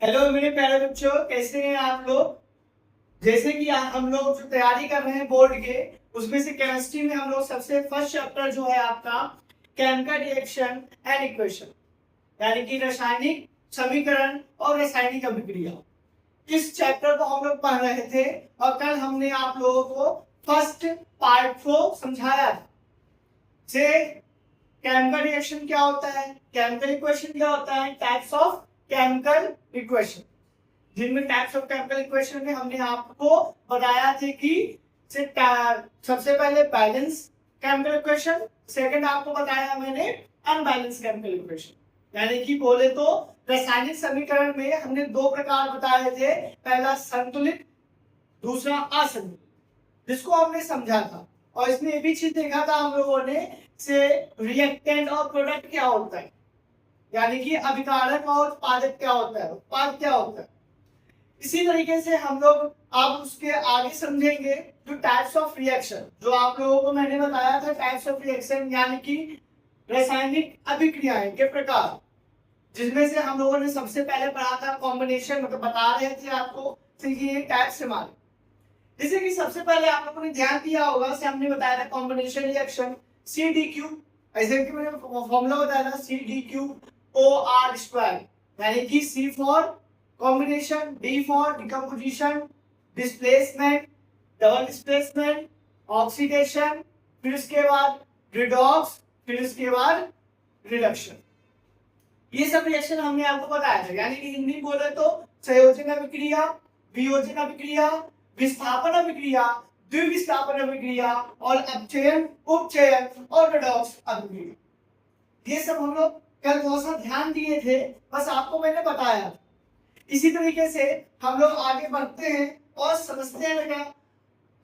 Hello मेरे प्यारे बच्चों, कैसे हैं आप लोग। जैसे कि हम लोग जो तैयारी कर रहे हैं बोर्ड के, उसमें से केमिस्ट्री में हम लोग सबसे फर्स्ट चैप्टर जो है आपका केमिकल रिएक्शन एंड इक्वेशन, यानी कि रासायनिक समीकरण और रासायनिक अभिक्रिया, इस चैप्टर को हम लोग पढ़ रहे थे। और कल हमने आप लोगों को फर्स्ट पार्ट को समझाया था। से केमिकल रिएक्शन क्या होता है, केमिकल इक्वेशन क्या होता है, टाइप्स ऑफ केमिकल इक्वेशन, जिनमें टाइप्स ऑफ केमिकल इक्वेशन में हमने आपको बताया थे कि सबसे पहले बैलेंस केमिकल इक्वेशन, सेकंड आपको बताया मैंने अनबैलेंस केमिकल इक्वेशन। यानी कि बोले तो रासायनिक समीकरण में हमने दो प्रकार बताए थे, पहला संतुलित, दूसरा असंतुलित, जिसको हमने समझा था। और इसमें ये भी चीज देखा था हम लोगों ने से रिएक्टेंट और प्रोडक्ट क्या होता है, यानी कि अभिकारक और उत्पादक क्या होता है, उत्पाद क्या होता है। इसी तरीके से हम लोग अब उसके आगे समझेंगे जो टाइप्स ऑफ रिएक्शन, जो आप लोगों को मैंने बताया था टाइप्स ऑफ रिएक्शन, यानी कि रासायनिक अभिक्रियाएं के प्रकार, जिसमें से हम लोगों ने सबसे पहले पढ़ा था कॉम्बिनेशन, मतलब बता रहे थे आपको ये टाइप से मारे। जैसे कि सबसे पहले आप लोगों ने ध्यान दिया होगा, से हमने बताया था combination reaction C D Q, ऐसे कि मैंने फॉर्मूला बताया था C D Q O R square, यानी कि C for combination, D for decomposition, displacement, double displacement, oxidation, फिर उसके बाद रिडॉक्स, फिर उसके बाद रिडक्शन। ये सब रिएक्शन हमने आपको बताया था। यानी कि हिंदी बोले तो संयोजन अभिक्रिया, वियोजन अभिक्रिया, विस्थापन अभिक्रिया, द्विविस्थापन अभिक्रिया और अपचयन, उपचयन और रिडॉक्स अभिक्रिया। ये सब हम लोग कल बहुत सा ध्यान दिए थे, बस आपको मैंने बताया। इसी तरीके से हम लोग आगे बढ़ते हैं और समझते हैं बेटा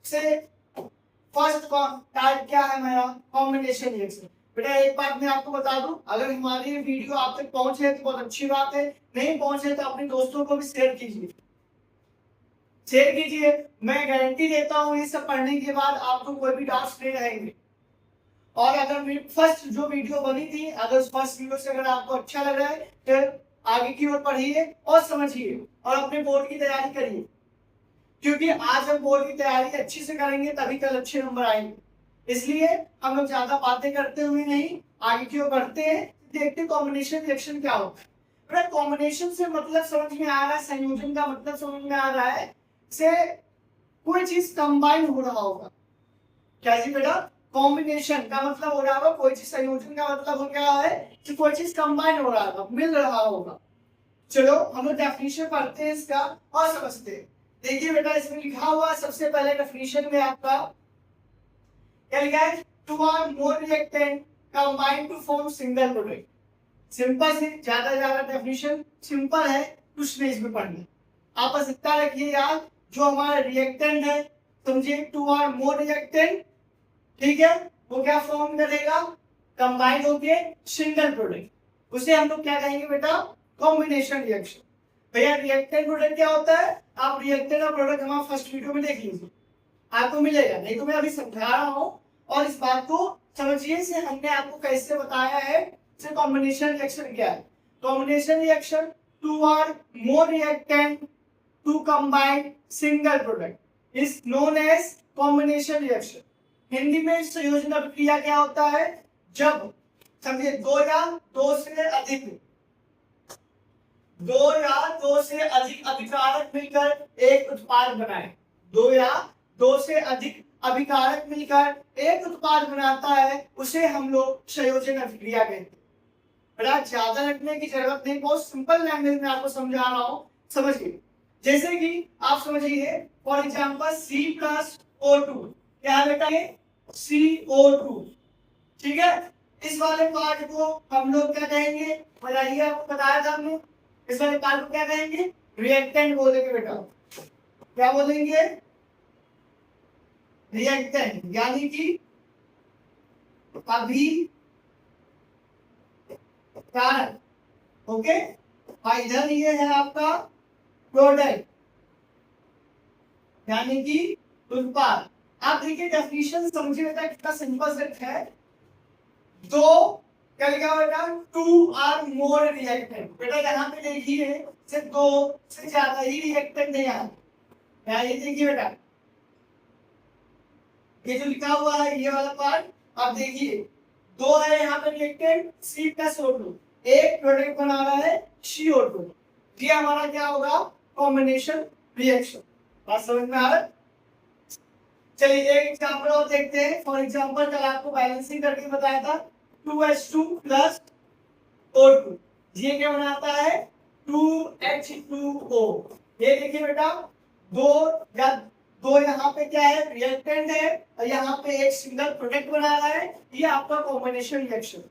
से फर्स्ट टाइप क्या है मेरा, कॉम्बिनेशन रिएक्शन। बेटा एक बात मैं आपको बता दूं, अगर हमारी ये वीडियो आप तक पहुंचे तो बहुत अच्छी बात है, नहीं पहुंचे तो अपने दोस्तों को भी शेयर कीजिए, शेयर कीजिए। मैं गारंटी देता हूं ये सब पढ़ने के बाद आपको कोई भी डाउट्स नहीं रहेंगे। और अगर मेरी फर्स्ट जो वीडियो बनी थी, अगर उस फर्स्ट वीडियो से अगर आपको अच्छा लग रहा है तो आगे की ओर पढ़िए और समझिए और अपने बोर्ड की तैयारी करिए, क्योंकि आज हम बोर्ड की तैयारी अच्छी से करेंगे तभी कल अच्छे नंबर आएंगे। इसलिए हम लोग ज्यादा बातें करते हुए नहीं आगे की ओर बढ़ते हैं, देखते हैं कॉम्बिनेशन रिएक्शन क्या होता है। कॉम्बिनेशन से मतलब समझ में आ रहा है, संयोजन का मतलब समझ में आ रहा है से कोई चीज कंबाइन हो रहा होगा। क्या जी बेटा, कॉम्बिनेशन का मतलब हो रहा होगा कोई चीज, संयोजन का मतलब हो क्या है कि कोई चीज कंबाइन हो रहा होगा, मिल रहा होगा। चलो हम लोग डेफिनेशन पढ़ते हैं इसका और समझते हैं। देखिए बेटा इसमें लिखा हुआ सबसे पहले डेफिनेशन में आपका क्या लिखा है, two or more reactant combine to form single product. Simple से ज्यादा डेफिनेशन सिंपल है, कुछ नहीं इसमें पढ़ना। आप बस इतना रखिए याद, जो हमारा रिएक्टेंट है समझिए टू आर मोर रिएक्टेंट, ठीक है, वो क्या फॉर्म करेगा, कंबाइन होके सिंगल प्रोडक्ट, उसे हम लोग क्या कहेंगे बेटा, कॉम्बिनेशन रिएक्शन। भैया रिएक्टेंट प्रोडक्ट क्या होता है, आप रिएक्टेंट और प्रोडक्ट हमारा फर्स्ट वीडियो में देख लीजिए, आपको मिलेगा, नहीं तो मैं अभी समझा रहा हूं और इस बात को समझिए से हमने आपको कैसे बताया है से कॉम्बिनेशन रिएक्शन क्या है। Combination reaction two or more reactant to combine single product is known as combination reaction. Hindi में संयोजन अभिक्रिया क्या होता है, जब समझिए दो से अधिक अभिकारक मिलकर एक उत्पाद बनाए, दो या दो से अधिक अभिकारक मिलकर एक उत्पाद बनाता है, उसे हम लोग संयोजन अभिक्रिया कहते हैं। बड़ा ज्यादा रखने की जरूरत नहीं, बहुत सिंपल लैंग्वेज में आपको समझा रहा हूं, समझिए। जैसे कि आप समझिए फॉर एग्जांपल C+O2, क्या है बेटा ये CO2, ठीक है। इस वाले पार्ट को हम लोग क्या कहेंगे, बताइए, आपको बताया था हमने, इस वाले पार्ट को क्या कहेंगे, रिएक्टेंट बोलेंगे बेटा। क्या बोलेंगे, रिएक्टेंट, यानी कि अभिकारक, ओके। और इधर ये है आपका प्रोडक्ट, यानी कि उत्पाद। आप देखिए डेफिनेशन समझिए बेटा कितना सिंपल सेट है, दो क्या लिखा हुआ बेटा, 2 आर मोर रिएक्टेंट। बेटा यहाँ पे देखिए सिर्फ 2 से ज्यादा ही रिएक्टेंट है यहाँ ये देखिए बेटा, ये जो लिखा हुआ है ये वाला पार्ट आप देखिए, 2 है यहाँ पे रिएक्टेंट C प्लस O2, एक प्रोडक्ट बना रहा है CO2। ये हमारा क्या होगा, कॉम्बिनेशन रिएक्शन। बात समझ में आ रहा है? चलिए एक एग्जांपल और देखते हैं। फॉर एग्जांपल कल आपको बैलेंसिंग करके बताया था 2H2 प्लस O2, ये क्या बनाता है 2H2O। ये देखिए बेटा, दो यहाँ पे क्या है रिएक्टेंट है और यहाँ पे एक सिंगल प्रोडक्ट बना रहा है, ये आपका कॉम्बिनेशन रिएक्शन।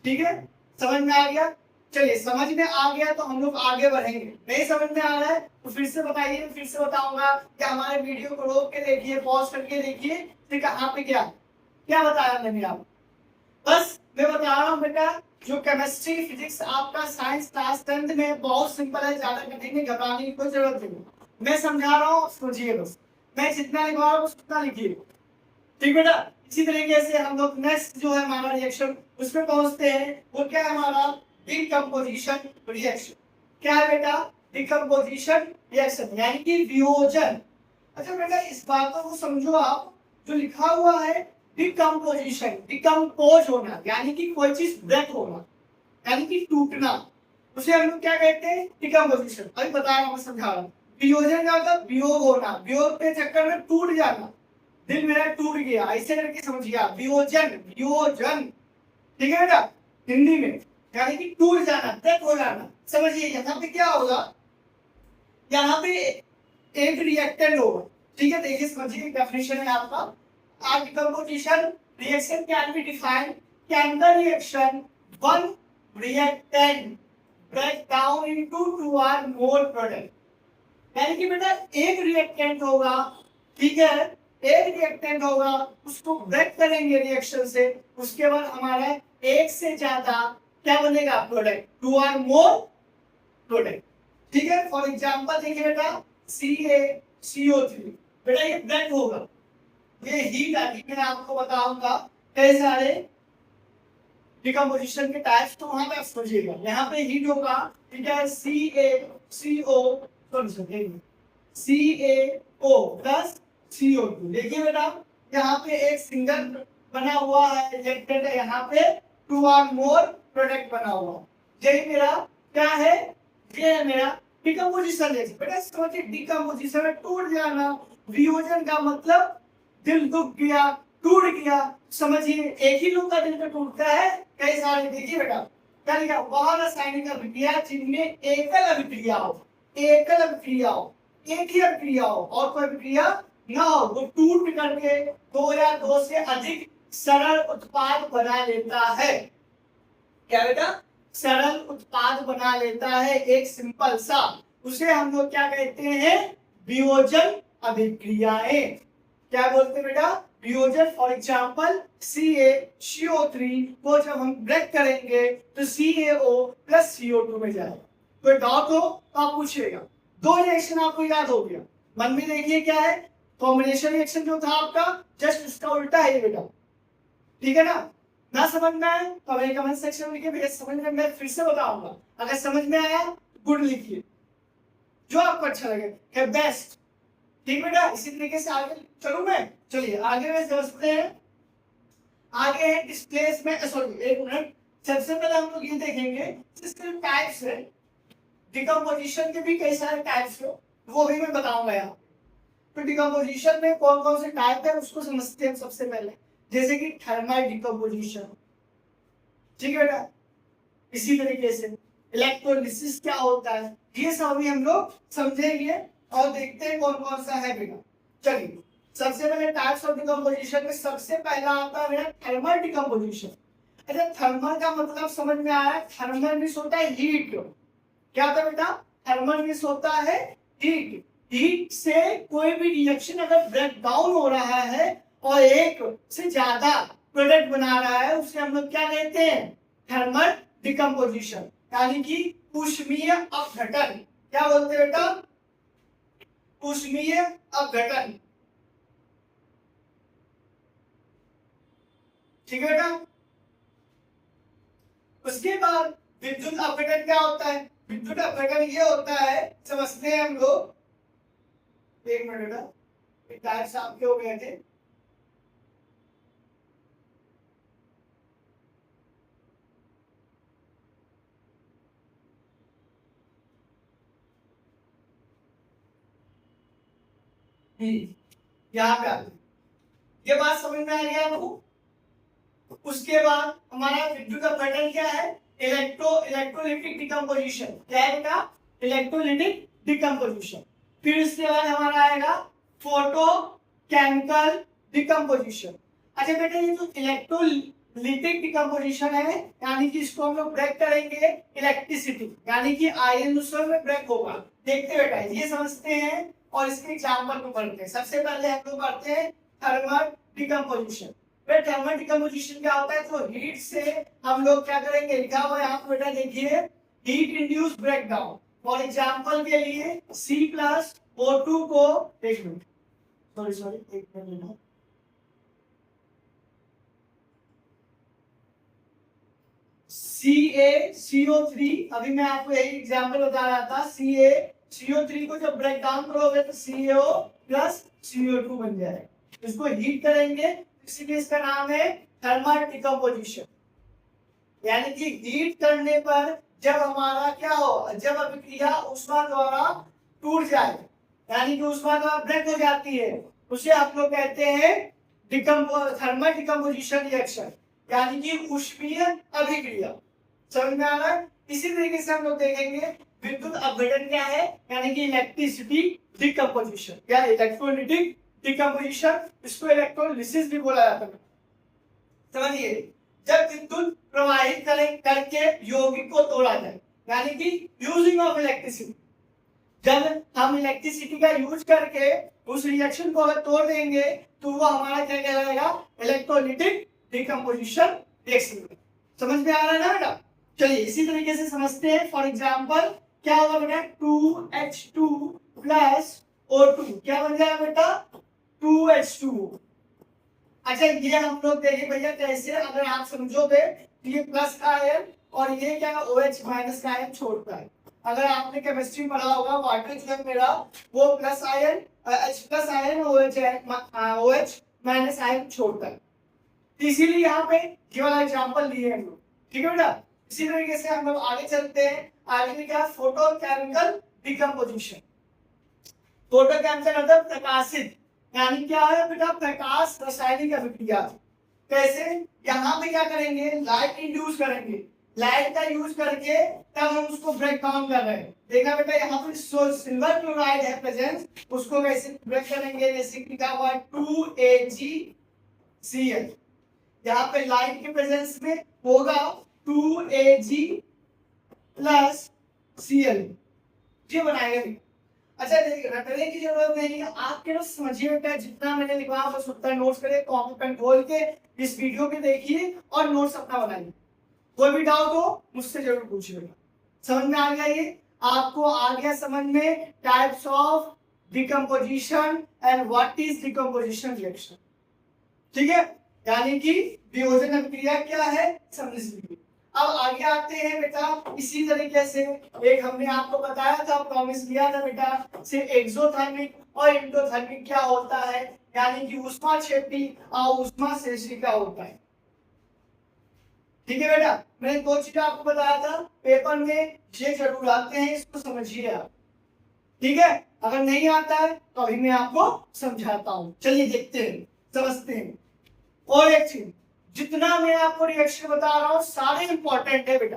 ठीक है, समझ में आ गया? चलिए समझ में आ गया तो हम लोग आगे बढ़ेंगे। नहीं समझ में आ रहा है तो फिर से बताइए, फिर से बताऊंगा कि हमारे वीडियो को रोक के देखिए, पॉज करके देखिए, फिर कहाँ पे क्या क्या बताया मैंने आपको। बस मैं बता रहा हूँ बेटा, जो केमिस्ट्री फिजिक्स आपका साइंस क्लास 10th में बहुत सिंपल है, ज्यादा कठिन नहीं, घबराने की कोई जरूरत नहीं। मैं समझा रहा हूँ सोचिए बस, मैं जितना लिखवा रहा हूँ उतना लिखिए। ठीक बेटा, इसी तरीके से हम लोग नेक्स्ट जो है हमारा रिएक्शन उसमें पहुंचते हैं। वो क्या है हमारा डिकम्पोजिशन रिएक्शन। क्या है बेटा, डिकम्पोजिशन रिएक्शन यानी कि वियोजन। अच्छा बेटा इस बातों को समझो आप, जो लिखा हुआ है डिकम्पोजिशन, डिकम्पोज होना यानी कि कोई चीज ब्रेक होना यानी कि टूटना, उसे हम लोग क्या कहते हैं डिकम्पोजिशन। अभी बता रहा हूँ, समझा रहा हूँ। वियोजन का मतलब वियोग होना, वियोग के चक्कर में टूट जाना, दिल मेरा टूट गया, ऐसे करके समझिए वियोजन, वियोजन। ठीक है बेटा, हिंदी में यानी कि टूट जाना, ब्रेक हो जाना। समझिए यहाँ पे क्या होगा, यहाँ पे एक रिएक्टेंट होगा। ठीक है, देखिए समझिए डेफिनेशन है आपका, decomposition reaction can be defined, can the reaction one reactant break down into 2 or more product. यानी कि बेटा एक रिएक्टेंट होगा, ठीक है, एक रिएक्टेंट होगा, उसको ब्रेक करेंगे रिएक्शन से, उसके बाद हमारा एक से ज्यादा क्या बनेगा प्रोडक्ट, 2 or more प्रोडक्ट। ठीक है, फॉर एग्जांपल देखिए बेटा CaCO3, बेटा ये ब्रेक होगा, ये हीट आती मैं आपको बताऊंगा कई सारे डिकम्पोजिशन के टाइप्स, तो वहां पे आप समझिएगा। यहाँ पे हीट होगा, ठीक है, CaCO प्लस CO2। देखिए बेटा यहाँ पे एक सिंगल बना हुआ है रिएक्टेंट है, यहाँ पे 2 or more प्रोडक्ट बना हुआ, यही मेरा क्या है, ये है मेरा डिकम्पोजिशन रिएक्शन। बेटा समझिए डिकम्पोजिशन में टूट जाना, वियोजन का मतलब दिल दुख गया, टूट गया। समझिए एक ही लोग का दिल तो टूटता है, कई सारे। देखिए बेटा क्या लिखा, वह रासायनिक अभिक्रिया जिनमें एकल अभिक्रिया हो, एकल अभिक्रिया हो, एक ही अभिक्रिया हो और कोई अभिक्रिया ना हो, वो टूट करके 2 या 2 से अधिक सरल उत्पाद बना लेता है। क्या बेटा, सरल उत्पाद बना लेता है, एक सिंपल सा, उसे हम लोग क्या कहते हैं, वियोजन अभिक्रियाएं। क्या बोलते हैं बेटा, वियोजन। फॉर एग्जांपल CaCO3 को जब हम ब्रेक करेंगे तो CaO प्लस CO2 में जाएगा। कोई डाउट हो तो आप पूछिएगा। 2 रिएक्शन आपको याद हो गया, मन में देखिए क्या है, कॉम्बिनेशन रिएक्शन जो था आपका जस्ट उसका उल्टा है ये बेटा। ठीक है ना समझ में आया तो हमें कमेंट सेक्शन में लिखिए, भैया समझ में, मैं फिर से बताऊंगा। अगर समझ में आया गुड लिखिए, जो आपको अच्छा लगे बेस्ट। ठीक बेटा, इसी तरीके से आगे चलूं मैं। चलिए आगे में समझते हैं, आगे है डिस्प्लेसमेंट, सॉरी एक मिनट, सबसे पहले हम लोग ये देखेंगे इसके टाइप्स है, डिकम्पोजिशन के भी कई सारे टाइप्स है, वो भी मैं बताऊंगा यहाँ। तो डिकम्पोजिशन में कौन कौन से टाइप है उसको समझते हैं सबसे पहले, जैसे कि थर्मल डिकम्पोजिशन। ठीक है बेटा, इसी तरीके से इलेक्ट्रोलिसिस क्या होता है, ये सब भी हम लोग समझेंगे और देखते हैं कौन कौन सा है बेटा। चलिए सबसे पहले टाइप्स ऑफ डिकम्पोजिशन में सबसे पहला आता है मेरा थर्मल डिकम्पोजिशन। अच्छा थर्मल का मतलब समझ में आया, थर्मल मींस होता है हीट। क्या होता है बेटा, थर्मल मींस होता है हीट। हीट से कोई भी रिएक्शन अगर ब्रेक डाउन हो रहा है और एक से ज्यादा प्रोडक्ट बना रहा है, उसे हम लोग क्या कहते हैं, थर्मल डिकम्पोजिशन यानी कि ऊष्मीय अपघटन। क्या बोलते हैं बेटा, ऊष्मीय अपघटन। ठीक है बेटा, उसके बाद विद्युत अपघटन क्या होता है? विद्युत अपघटन ये होता है, समझते हैं हम लोग। एक मिनट बेटा, टायर साफ के हो गए थे। यहाँ पे आ गए। ये बात समझ में आ गया आपको? उसके बाद हमारा विद्युत अपघटन क्या है? Electrolytic decomposition. क्या है बेटा? Electrolytic decomposition. फिर इसके बाद हमारा आएगा फोटो केमिकल डिकम्पोजिशन। अच्छा बेटा, ये जो इलेक्ट्रोलिटिक डिकम्पोजिशन है, यानी कि इसको हम लोग ब्रेक करेंगे इलेक्ट्रिसिटी, यानी कि आयनों में ब्रेक होगा। देखते बेटा, ये समझते हैं और इसके एग्जाम्पल को पढ़ते हैं। सबसे पहले हम लोग पढ़ते हैं थर्मल डिकम्पोजिशन। थर्मल डिकम्पोजिशन क्या होता है? तो हीट से हम लोग क्या करेंगे, लिखा हुआ है यहाँ पे बेटा, देखिए, heat induce breakdown. For example के लिए C+O2 को, एक मिनट, सॉरी एक मिनट, CaCO3, अभी मैं आपको यही एग्जांपल बता रहा था। CaCO3 को जब ब्रेक डाउन करोगे तो CaO प्लस CO2 बन जाएगा। इसको हीट करेंगे, इसीलिए इसका नाम है थर्मल डिकम्पोजिशन। यानी कि हीट करने पर जब हमारा क्या हो, जब अभिक्रिया ऊष्मा द्वारा टूट जाए, यानी कि ऊष्मा द्वारा ब्रेक हो जाती है, उसे हम लोग कहते हैं थर्मल डिकम्पोजिशन रिएक्शन, यानी कि ऊष्मीय अभिक्रिया। समझ में आ रहा है? इसी तरीके से हम लोग देखेंगे विद्युत अपघटन क्या है, यानी कि इलेक्ट्रिसिटी डिकम्पोजिशन या इलेक्ट्रोलिटिक डिकम्पोजिशन, इसको इलेक्ट्रोलिसिस भी बोला जाता है। समझिए, जब विद्युत प्रवाहित करके यौगिक को तोड़ा जाए, यानी कि यूजिंग ऑफ इलेक्ट्रिसिटी, जब हम इलेक्ट्रिसिटी का यूज करके उस रिएक्शन को अगर तोड़ देंगे तो वो हमारा क्या कहलाएगा? Electrolytic decomposition reaction. समझ में आ रहा है ना बेटा? चलिए इसी तरीके से समझते हैं। फॉर एग्जांपल क्या होगा बेटा? 2H2 प्लस O2 क्या बन जाएगा बेटा? 2H2। अच्छा, ये हम लोग देखें भैया कैसे, अगर आप समझोगे तो ये प्लस का आयन और ये क्या है, OH माइनस का आयन छोड़ता है। अगर आपने केमिस्ट्री पढ़ा होगा, वाटर जो है मेरा वो plus ion, H plus ion, OH minus ion छोड़ता है। इसीलिए यहाँ पे ये वाला एग्जांपल लिए हम लोग। ठीक है बेटा? इसी तरीके से हम लोग आगे चलते हैं। आगे में क्या? Photo chemical decomposition. Photo chemical मतलब प्रकाशित, यानी क्या है बेटा? प्रकाश रासायनिक अभिक्रिया। कैसे? यहाँ पे क्या करेंगे? लाइट इंड्यूस करेंगे, लाइट का यूज करके तब हम उसको ब्रेक डाउन कर रहे हैं। देखा बेटा, यहाँ पे सिल्वर क्लोराइड है प्रेजेंट, उसको कैसे ब्रेक करेंगे? जैसे लिखा हुआ है 2AgCl, यहाँ पे लाइट के प्रेजेंस में होगा 2Ag प्लस Cl, ये बनाएंगे। अच्छा, रटने की जरूरत नहीं है, आप केवल समझिए बेटा, जितना मैंने लिखा बस उतना नोट्स करिए, कॉपी पेन खोल के इस वीडियो के देखिए और नोट्स अपना बनाइए। कोई भी डाउट हो मुझसे जरूर पूछिएगा। समझ में आ गया? ये आपको आ गया समझ में? Types of decomposition and what is decomposition reaction. ठीक है, यानी कि वियोजन अभिक्रिया क्या है समझ लीजिए। अब आगे आते हैं बेटा, इसी तरीके से एक हमने आपको बताया था, प्रॉमिस किया था बेटा, से एक्सोथर्मिक और एंडोथर्मिक क्या होता है, यानी कि ऊष्मा क्षेपी और ऊष्मा शेषी क्या होता है। ठीक है बेटा, मैंने दो चीजें आपको बताया था, पेपर में ये जरूर आते हैं, इसको समझिए आप। ठीक है, अगर नहीं आता है तो अभी मैं आपको समझाता हूँ। चलिए देखते हैं, समझते हैं। और एक चीज, जितना मैं आपको रिएक्शन बता रहा हूँ सारे इंपॉर्टेंट है बेटा,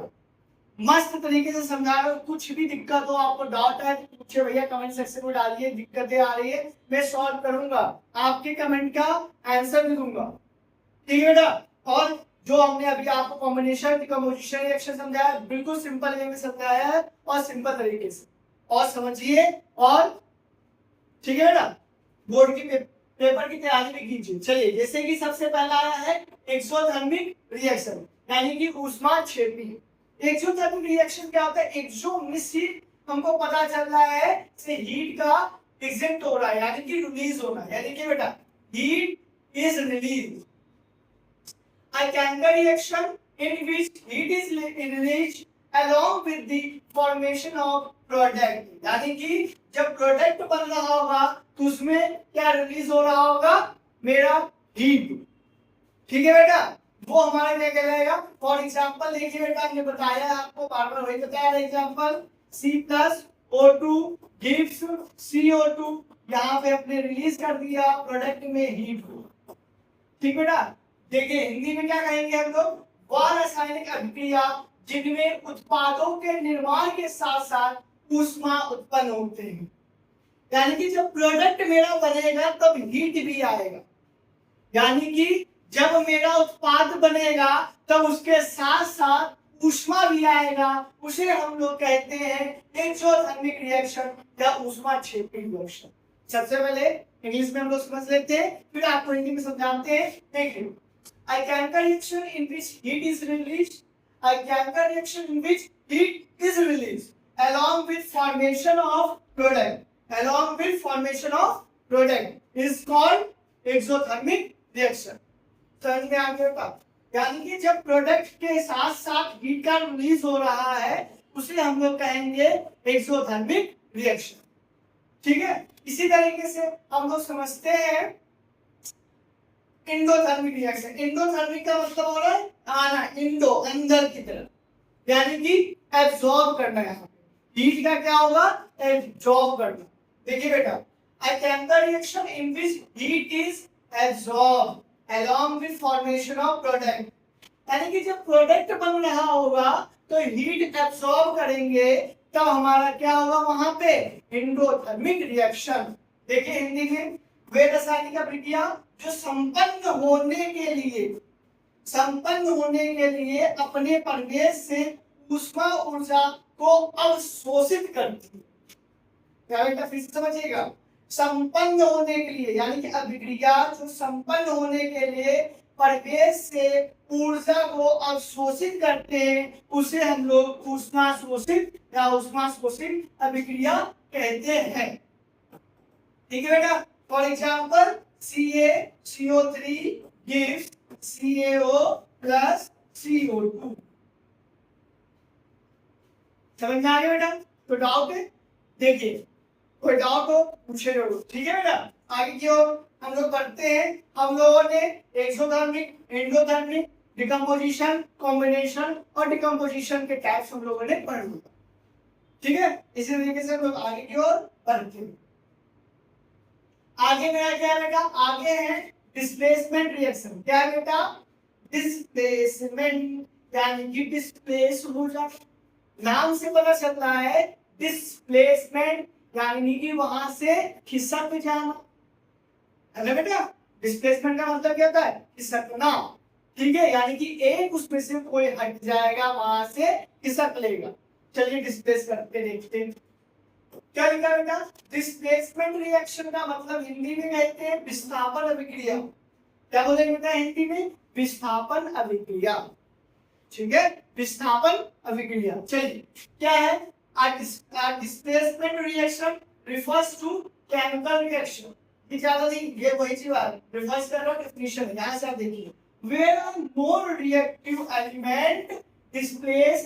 मस्त तरीके से समझा रहा हूँ। कुछ भी दिक्कत हो, आपको डाउट है तो पूछिए भैया, कमेंट सेक्शन में डालिए, दिक्कतें आ रही है मैं सॉल्व करूंगा, आपके कमेंट का आंसर भी दूंगा। ठीक है बेटा? और जो हमने अभी आपको कॉम्बिनेशन डिकम्पोजिशन रिएक्शन समझाया, बिल्कुल सिंपल वे में समझाया है और सिंपल तरीके से, और समझिए। और ठीक है बेटा, बोर्ड की पेपर की तैयारी भी कीजिए। चलिए, जैसे कि सबसे पहला आया है एक्सोथर्मिक रिएक्शन, यानी कि ऊष्मा क्षेपी। एक्सोथर्मिक रिएक्शन क्या होता है? एक्सो मिश्रित, हमको पता चल रहा है से हीट का एग्जिट हो रहा है, यानी कि रिलीज होना है, यानी कि बेटा heat is release. A chemical reaction in which heat is released along with the formation of product, यानी कि जब प्रोडक्ट बन रहा होगा तो उसमें क्या रिलीज हो रहा होगा, मेरा हीट। ठीक है बेटा, वो हमारा क्या कहलाएगा। फॉर एग्जांपल देखिए बेटा, हमने बताया आपको, बार बार वही बताया एग्जांपल, C+O2 गिव्स CO2, यहाँ पे अपने रिलीज कर दिया प्रोडक्ट में हीट को। ठीक बेटा, देखिए हिंदी में क्या कहेंगे हम लोग, वह रासायनिक अभिक्रिया जिनमें उत्पादों के निर्माण के साथ साथ ऊष्मा उत्पन्न होते हैं, यानी कि जब प्रोडक्ट मेरा बनेगा तब हीट भी आएगा, यानी कि जब मेरा उत्पाद बनेगा तब उसके साथ साथ ऊष्मा भी आएगा, उसे हम लोग कहते हैं एक्सोथर्मिक रिएक्शन या ऊष्मा क्षेपी रिएक्शन। सबसे पहले इंग्लिश में हम लोग समझ लेते हैं, फिर आपको हिंदी में समझाते हैं। देखिए, a chemical reaction in which heat is released, a chemical reaction in which heat is released along with formation of product, along with formation of product is called exothermic reaction। समझ में आ गया बात, यानी कि जब प्रोडक्ट के साथ साथ हीट का रिलीज हो रहा है उसे हम लोग कहेंगे एक्सोथर्मिक रिएक्शन। ठीक है, इसी तरीके से हम लोग समझते हैं इंडोथर्मिक रिएक्शन। इंडोथर्मिक का मतलब हो रहा है आना, इंडो अंदर की तरफ, यानी कि एब्जॉर्ब करना। यहाँ हीट का क्या होगा, एब्जॉर्ब करना। देखिए बेटा, a chemical reaction in which heat is absorbed along with formation of product, यानी कि जब प्रोडक्ट बन रहा होगा तो हीट एब्सॉर्ब करेंगे, तब हमारा क्या होगा वहां पे, इंडोथर्मिक रिएक्शन। देखिए हिंदी में, वे रासायनिक अभिक्रिया जो संपन्न होने के लिए अपने प्रवेश से ऊष्मा ऊर्जा को अवशोषित करती है। क्या बेटा, फिर समझिएगा, संपन्न होने के लिए, यानी कि अभिक्रिया जो संपन्न होने के लिए प्रवेश से ऊर्जा को अवशोषित करते हैं उसे हम लोग ऊष्मा शोषित या ऊष्मा शोषित अभिक्रिया कहते हैं। ठीक है बेटा, for example CaCO3 gives CaO plus CO2। समझ में आ गया बेटा, तो डाउट है, देखिए कोई डाउट हो पूछे जरूर। ठीक है बेटा, आगे की ओर हम लोग बढ़ते हैं। हम लोगों ने एक्सोथर्मिक, एंडोथर्मिक, डिकम्पोजिशन, कॉम्बिनेशन और डिकम्पोजिशन के टाइप्स हम लोगों ने पढ़ लिया। ठीक है, इसी तरीके से हम लोग आगे की ओर बढ़ते हैं। आगे मेरा क्या है बेटा, आगे है डिस्प्लेसमेंट रिएक्शन। क्या है बेटा, डिस्प्लेसमेंट, यानी कि डिस्प्लेस हो जाना, नाम से पता चल रहा है डिस्प्लेसमेंट, यानी कि वहां से खिसक जाना है ना बेटा। डिस्प्लेसमेंट का मतलब क्या होता है, खिसकना। ठीक है, यानी कि एक उसमें से कोई हट जाएगा, वहां से खिसक लेगा। चलिए डिस्प्लेस करके देखते हैं क्या लिखा बेटा। डिस्प्लेसमेंट रिएक्शन का मतलब हिंदी में कहते हैं विस्थापन अभिक्रिया। क्या बोलेंगे बेटा हिंदी में, विस्थापन अभिक्रिया। ठीक है, विस्थापन अभिक्रिया। चलिए क्या है, a displacement reaction refers to chemical reaction। ये ज्यादा नहीं, ये वही चीज बात रिफर्स कर रहा हूं, डेफिनेशन है, यहां से आप देखिए, where a more reactive element displaces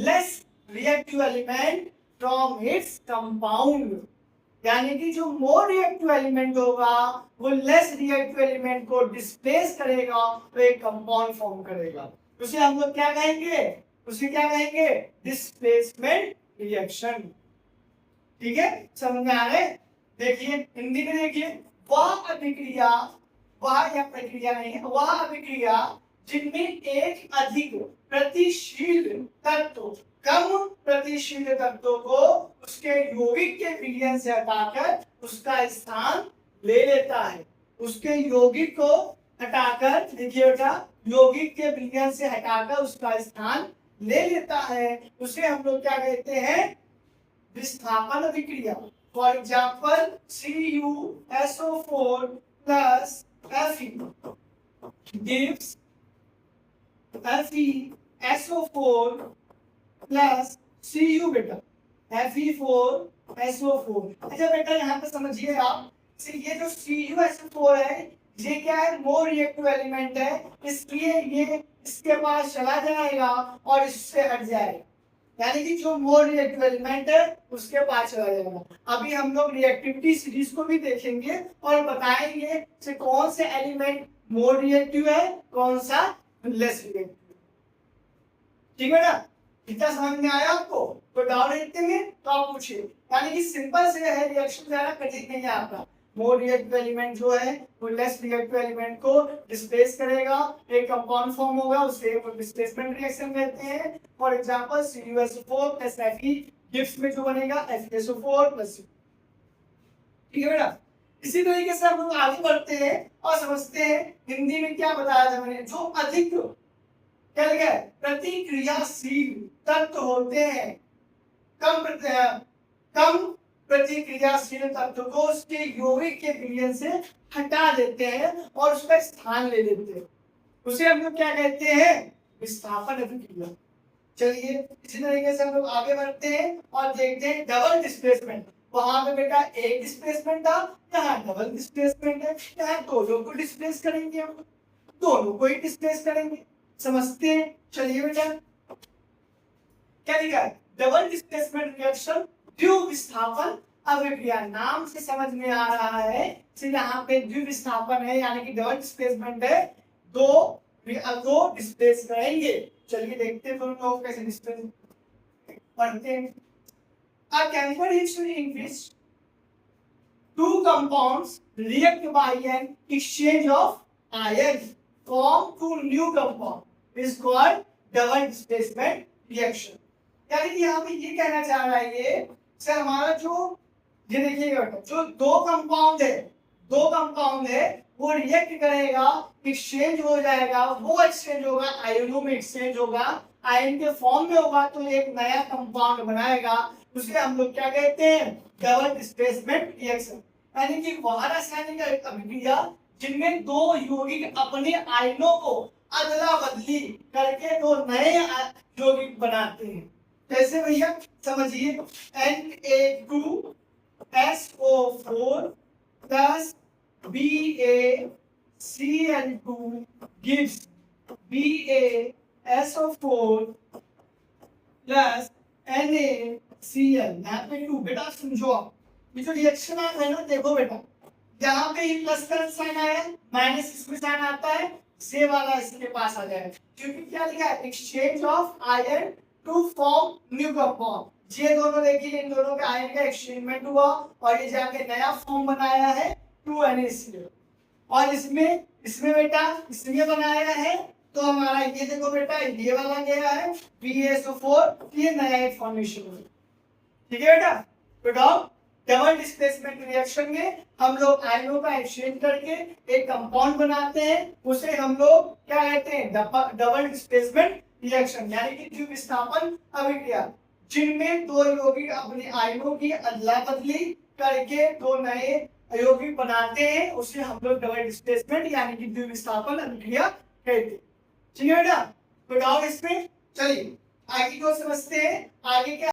less reactive element from its compound, यानी कि जो मोर रिएक्टिव एलिमेंट होगा वो लेस रिएक्टिव एलिमेंट को डिस्प्लेस करेगा तो एक कंपाउंड फॉर्म करेगा, उसे हम लोग क्या कहेंगे, उसे क्या कहेंगे, डिस्प्लेसमेंट रिएक्शन। ठीक है, समझ में आ रहे। देखिए हिंदी में देखिए, वह अभिक्रिया, वह या प्रक्रिया नहीं है, वह अभिक्रिया जिनमें एक अधिक प्रतिशील तत्व कम प्रतिशील तत्वों को उसके यौगिक के विलयन से हटाकर उसका स्थान ले लेता है। उसके यौगिक को हटाकर, देखिए बेटा, यौगिक के विलयन से हटाकर उसका स्थान ले लेता है, उसे हम लोग क्या कहते हैं, विस्थापन अभिक्रिया। For example CuSO4 plus Fe gives FeSO4 plus Cu बेटा, Fe4SO4। अच्छा बेटा यहाँ पे समझिए आप, ये जो CuSO4 है ये क्या है, मोर रिएक्टिव एलिमेंट है, इसलिए ये इसके पास चला जाएगा और इससे हट जाएगा, यानी कि जो मोर रिएक्टिव एलिमेंट है उसके पास चला जाएगा। अभी हम लोग रिएक्टिविटी सीरीज को भी देखेंगे और बताएंगे कि कौन से एलिमेंट मोर रिएक्टिव है, कौन सा लेस रिएक्टिव। ठीक है ना, इतना समझ में आया आपको? कोई डाउट है इतने में तो आप पूछिए। यानी कि सिंपल से है, रिएक्शन ज्यादा कठिन नहीं है आपका। मोर रिएक्टिव एलिमेंट जो है वो लेस रिएक्टिव एलिमेंट को डिस्प्लेस करेगा, एक कंपाउंड फॉर्म होगा, उसे डिस्प्लेसमेंट रिएक्शन कहते हैं। For example CuSO4 plus Fe Gibbs में जो बनेगा FeSO4 प्लस। ठीक है बेटा, इसी तरीके से हम लोग आगे बढ़ते हैं और समझते हैं हिंदी में क्या बताया था मैंने, जो अधिक क्या लिखा है, प्रतिक्रियाशील तत्व होते हैं, कम प्रतिक्रियाशील तत्व को उसके यौगिक के विलयन से हटा देते हैं और उसका स्थान ले लेते हैं, उसे हम लोग क्या कहते हैं, विस्थापन अभिक्रिया। चलिए इसी तरीके से हम लोग आगे बढ़ते हैं और देखते हैं डबल डिस्प्लेसमेंट। वहां पे बेटा एक डिस्प्लेसमेंट था, यहाँ डबल डिस्प्लेसमेंट है, यहाँ दोनों को डिस्प्लेस करेंगे, हम दोनों को ही डिस्प्लेस करेंगे। समझते हैं, चलिए बेटा क्या लिखा है, डबल डिस्प्लेसमेंट रिएक्शन द्विविस्थापन अभिक्रिया। नाम से समझ में आ रहा है कि यहाँ पे द्विविस्थापन है, यानी कि डबल डिस्प्लेसमेंट है, दो डिस्प्लेस करेंगे। चलिए देखते हैं दोनों लोग कैसे डिस्प्लेस पढ़ते हैं। A chemical reaction in which two compounds react by an exchange of ion form two new compound is called double displacement reaction। यानी कि यहाँ पे ये कहना चाह रहा है ये सर, हमारा जो ये देखिएगा जो दो कंपाउंड है वो रिएक्ट करेगा, एक्सचेंज हो जाएगा, वो एक्सचेंज होगा आयनों में, एक्सचेंज होगा, आयन के फॉर्म में होगा तो एक नया कंपाउंड बनाएगा, उसे हम लोग क्या कहते हैं, डबल डिस्प्लेसमेंट रिएक्शन। यानी कि वह रासायनिक अभिक्रिया जिनमें दो यौगिक अपने आयनों को अदला बदली करके दो नए यौगिक बनाते हैं। कैसे भैया समझिए, Na2SO4 plus BaCl2 gives BaSO4 plus NaCl। यहाँ पे 2 बेटा समझो आप, ये जो रिएक्शन है ना, देखो बेटा यहाँ पे प्लस का साइन आया है, माइनस इसमें साइन आता है, से वाला इसके पास आ जाएगा, क्योंकि क्या लिखा है, exchange of ion to form new compound. ये दोनों देखिए, इन दोनों के आयन का एक्सचेंजमेंट हुआ और ये जाके नया फॉर्म बनाया है 2NaCl। और इसमें बेटा इसमें बनाया है तो हमारा ये देखो बेटा ये वाला गया है BaSO4, ये नया एक फॉर्मेशन हुआ। ठीक है बेटा, बेटा डबल डिस्प्लेसमेंट रिएक्शन में हम लोग आयनों का एक्सचेंज करके एक कंपाउंड बनाते हैं, उसे हम लोग क्या कहते हैं, डबल डिस्प्लेसमेंट रिएक्शन। यानी कि द्विविस्थापन अभिक्रिया जिनमें दो यौगिक अपने आयनों की अदला बदली करके दो नए यौगिक बनाते हैं, उसे हम लोग डबल डिस्प्लेसमेंट यानी कि द्विविस्थापन अभिक्रिया कहते हैं। ठीक है बेटा, तो डाउट इसमें। चलिए आगे को समझते हैं, आगे क्या